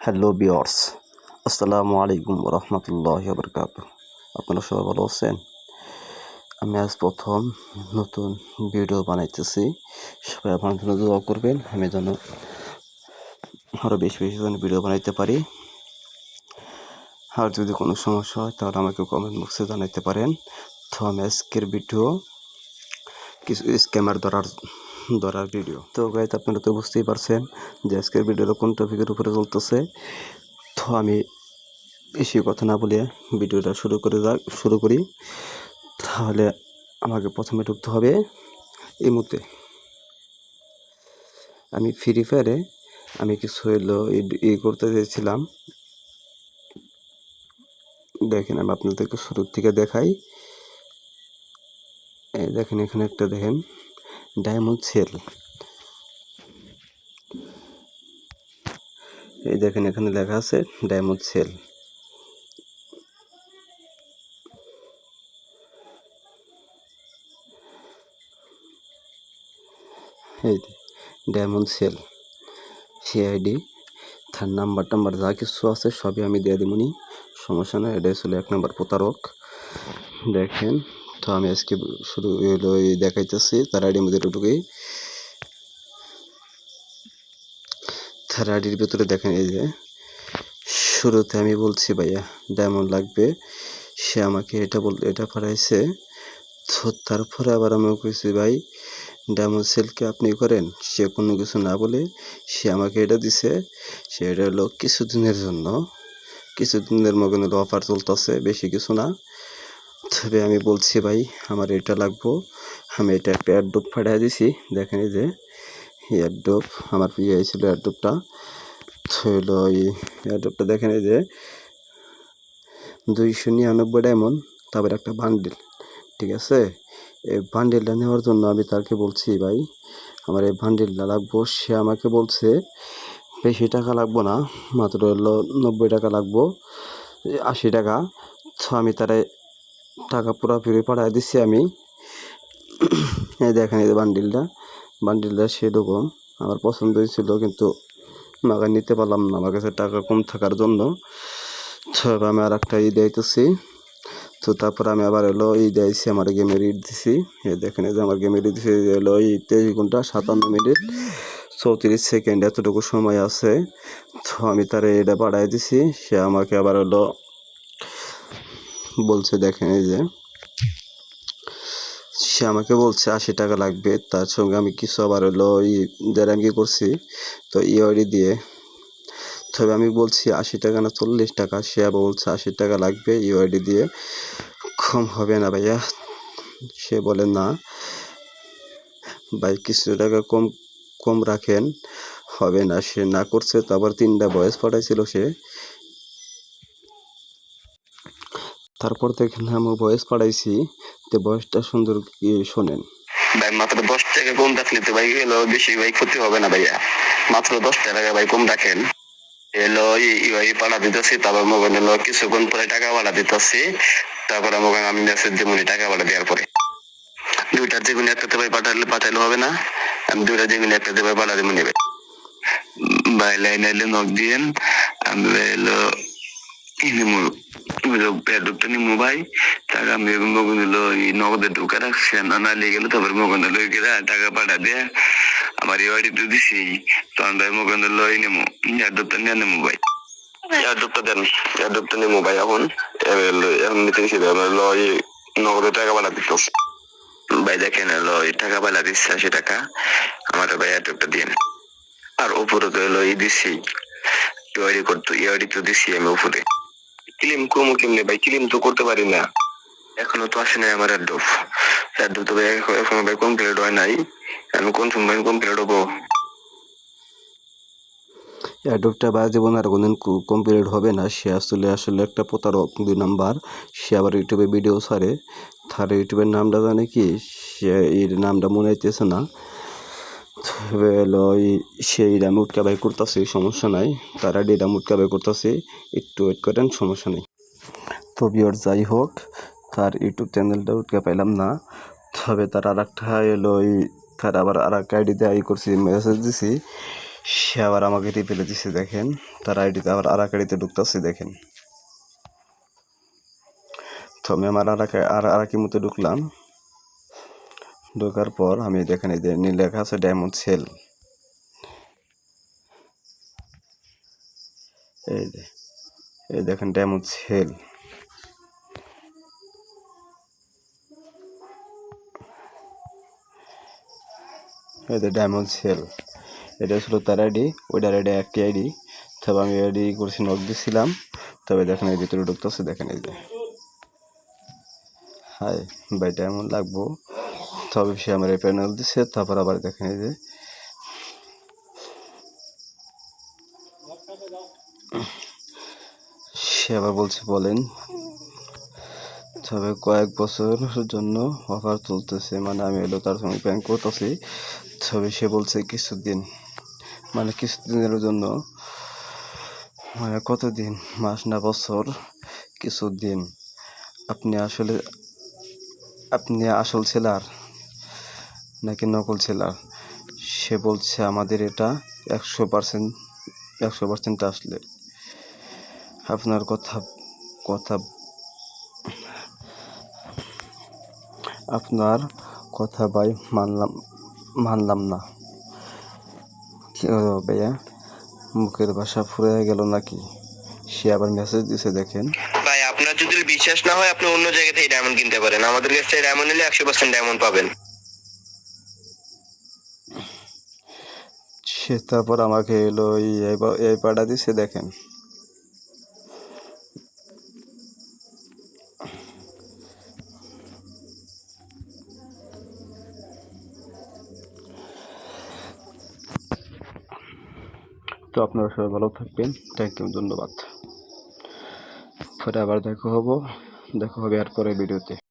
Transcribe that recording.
Hello viewers, আসসালামু আলাইকুম রহমতুল্লাহি ওয়া বারাকাতুহু। আপনারা সবাই ভালো আছেন? আমি আজ প্রথম নতুন ভিডিও বানাইতেছি। সবাই আমার জন্য দোয়া করবেন, আমি যেন আরও বেশি বেশি যেন ভিডিও বানাইতে পারি। আর যদি কোনো সমস্যা হয় তাহলে আমাকে কমেন্ট বক্সে জানাইতে পারেন। তো আমি আজকের ভিডিও কিছু স্ক্যামার ধরার ভিডিও। তো গাইজ, আপনারা তো বুঝতেই পারছেন যে আজকের ভিডিওটা কোন টপিকের উপরে চলতেছে। তো আমি বেশি কথা না বলে ভিডিওটা শুরু করি। তাহলে আমাকে প্রথমে ঢুকতে হবে এই মুহূর্তে। আমি ফ্রি ফায়ারে আমি কিছু করতে চেয়েছিলাম। দেখেন, আমি আপনাদেরকে শুরুর থেকে দেখাই। দেখেন, এখানে একটা দেখেন ডায়মন্ড সেল। এই দেখেন, এখানে লেখা আছে ডায়মন্ড সেল। এই ডায়মন্ড সেল সিআইডি, তার নাম্বার যা কিছু আছে সবই আমি দিয়ে দেবনি, সমস্যা নয়। এটা ছিল 1 নম্বর প্রতারক। দেখেন, তো আমি আজকে শুরু দেখাইতেছি তার আইডির মধ্যে ঢুকেই। তার আইডির ভিতরে দেখেন, এই যে শুরুতে আমি বলছি ভাইয়া ডায়মন্ড লাগবে, সে আমাকে এটা পাঠাইছে। তো তারপরে আবার আমি কইছি ভাই ডায়মন্ড সেলকে আপনি করেন। সে কোনো কিছু না বলে সে আমাকে এটা দিছে। সেটা হলো কিছুদিনের জন্য, কিছুদিনের মতন হলো অফার চলতেছে, বেশি কিছু না। তবে আমি বলছি ভাই আমার এটা লাগবো, আমি এটা একটা এয়ারড্রপ পাঠিয়ে দিছি। দেখেন, এই যে এয়ারড্রপ আমার প্রিয় হয়েছিল এয়ারড্রপটা। হলো এই এয়ারড্রপটা দেখেন, এই যে 299 ডায়মন্ড, তারপরে একটা বান্ডিল। ঠিক আছে, এই বান্ডিলটা নেওয়ার জন্য আমি তাকে বলছি ভাই আমার এই বান্ডিলটা লাগবো। সে আমাকে বলছে বেশি টাকা লাগবো না, মাত্র হলো 90 টাকা লাগবো, 80 টাকা। তো আমি তারে টাকা পুরোপুরি পাঠিয়ে দিচ্ছি আমি। এই দেখেন, এই যে বান্ডিলটা সেরকম আমার পছন্দ হয়েছিল, কিন্তু আমাকে নিতে পারলাম না, আমার কাছে টাকা কম থাকার জন্য। তো আমি আর একটা দিতেছি। তো তারপর আমি আবার হলো দিয়েছি, আমার গেমের দিছি। এই দেখেন, এই যে আমার গেমের দিছি হলো 23 ঘন্টা 57 মিনিট 34 সেকেন্ড, এতটুকু সময় আছে। তো আমি তারে এটা পাঠিয়ে দিছি। সে আমাকে আবার হলো বলছে, দেখেন এই যে সে আমাকে বলছে 80 টাকা লাগবে। তার সঙ্গে আমি কিছু আবার হলো যারা আমি কি করছি, তো ইওয়ারি দিয়ে। তবে আমি বলছি 80 টাকা না 40 টাকা, সে আবার বলছে 80 টাকা লাগবে ইওয়ারি দিয়ে, কম হবে না ভাইয়া? সে বলে না ভাই, কিছু টাকা কম রাখেন, হবে না। সে না করছে। তারপর 3টা ভয়েস পাঠাইছিল সে। তারপর দেখেন আমি ভয়েস পাঠাইছি, তো ভয়েসটা সুন্দর শোনেন। ভাই মাত্র 10 টাকা কম রাখলে তো ভাই এলো বেশি ভাই ক্ষতি হবে না ভাইয়া, মাত্র 10 টাকা ভাই কম রাখেন। এলো পাড়া দিতেছি, তারপর মগন এলো কিছুক্ষণ পরে টাকা ভাড়া দিতেছি। তারপরে মগন আমি মেসেজ যেমনি টাকা ভাড়া দেওয়ার পরে দুইটার যেগুলো একটাতে ভাই পাঠাইলে হবে না, আমি দুইটা যেগুলো একটাতে ভাই পাঠা দিব নিবে ভাই। লাইন এলে নক দিয়েন, আমি এলো নিমু ভাই। টাকা আমি মগন এলো নগদে ঢুকে রাখছি, না লিয়ে গেল। তারপরে মগন এলো টাকা পাঠা দিয়ে আমার এই বাড়িতে দিছি। তখন ভাই মগন এলো নেমু এয়ারড্রপটা নিয়ে নেমু ভাই। এয়ারড্রপটা দেন, এয়ারড্রপটা নেমু ভাই। এখন নিতে গেছি নগদে টাকা পাঠা দিতেছে ভাই। দেখেন এলো টাকা পাঠা দিচ্ছে 80 টাকা। আমার ভাই এয়ারড্রপটা দিন। আর উপরে তো এলো দিছি ইয়ারি তো দিছি আমি উপরে। ক্লেম করবো কেমনে ভাই? ক্লেম তো করতে পারি না, এখনো তো আসে নাই আমার এয়ারড্রপ তো ভাই এখনো ভাই কমপ্লিট হয় নাই। আমি কনফার্ম ভাই কমপ্লিট হবো। এয়ারড্রপটা বা জীবন আর কোনদিন কমপ্লিট হবে না। সে আসলে একটা প্রতারক 2 নাম্বার। সে আবার ইউটিউবে ভিডিও ছাড়ে। তার ইউটিউবের নামটা জানে কি, সে এর নামটা মনে হইতেছে না। তবে হলো সেই উটকা বাই করতেছে, সমস্যা নাই। তার আইডিটা উটকা বাই করতেছে, একটু ওয়েট করেন, সমস্যা নেই। তো ভিউয়ার যাই হোক, তার ইউটিউব চ্যানেলটা উটকা পাইলাম না। তবে তার আর একটা এলো তার আবার আর একটা আইডিতে করছি, মেসেজ দিছি। সে আবার আমাকে রিপ্লাই দিছে। দেখেন, তার আইডিতে আবার আর এক আইডিতে ঢুকতেছি দেখেন। তো আমি আমার আর এক মতো ঢুকলাম। ঢোকার পর আমি দেখেন এই যে লেখা আছে ডায়মন্ড সেল। এই দেখেন ডায়মন্ড সেল। এই যে ডায়মন্ড সেল, এটা ছিল তার আইডি, ওইটার আইডি একটি আইডি। তবে আমি আইডি করছি, নক দিছিলাম। তবে দেখেন এই ভিতরে ঢুকতেছে দেখেন এই যে হাই ভাই ডায়মন্ড লাগবো। তবে সে আমার এই প্যানেল দিচ্ছে। তারপর আবার দেখেন এই যে সে আবার বলছে বলেন। তবে কয়েক বছরের জন্য অফার চলতেছে, মানে আমি এলো তার সঙ্গে প্ল্যান করতেছি। তবে সে বলছে কিছুদিন, মানে কিছুদিনের জন্য, মানে কতদিন, মাস না বছর, কিছুদিন। আপনি আসল সেলার নাকি নকল সেলার? সে বলছে আমাদের এটা 100% আসলে আপনার কথা আপনার কথা ভাই মানলাম না। কি হলো ভাইয়া, মুখের ভাষা ফুরিয়ে গেল নাকি? সে আবার মেসেজ দিছে দেখেন। ভাই আপনার যদি বিশ্বাস না হয় আপনি অন্য জায়গা থেকে ডায়মন্ড কিনতে পারেন, আমাদের কাছ থেকে ডায়মন্ড নিলে 100% ডায়মন্ড পাবেন। সে তারপর আমাকে এলো এই পাড়া দিছে দেখেন। তো আপনারা সবাই ভালো থাকবেন। থ্যাংক ইউ, ধন্যবাদ। পরে আবার দেখা হবে এরপরে ভিডিওতে।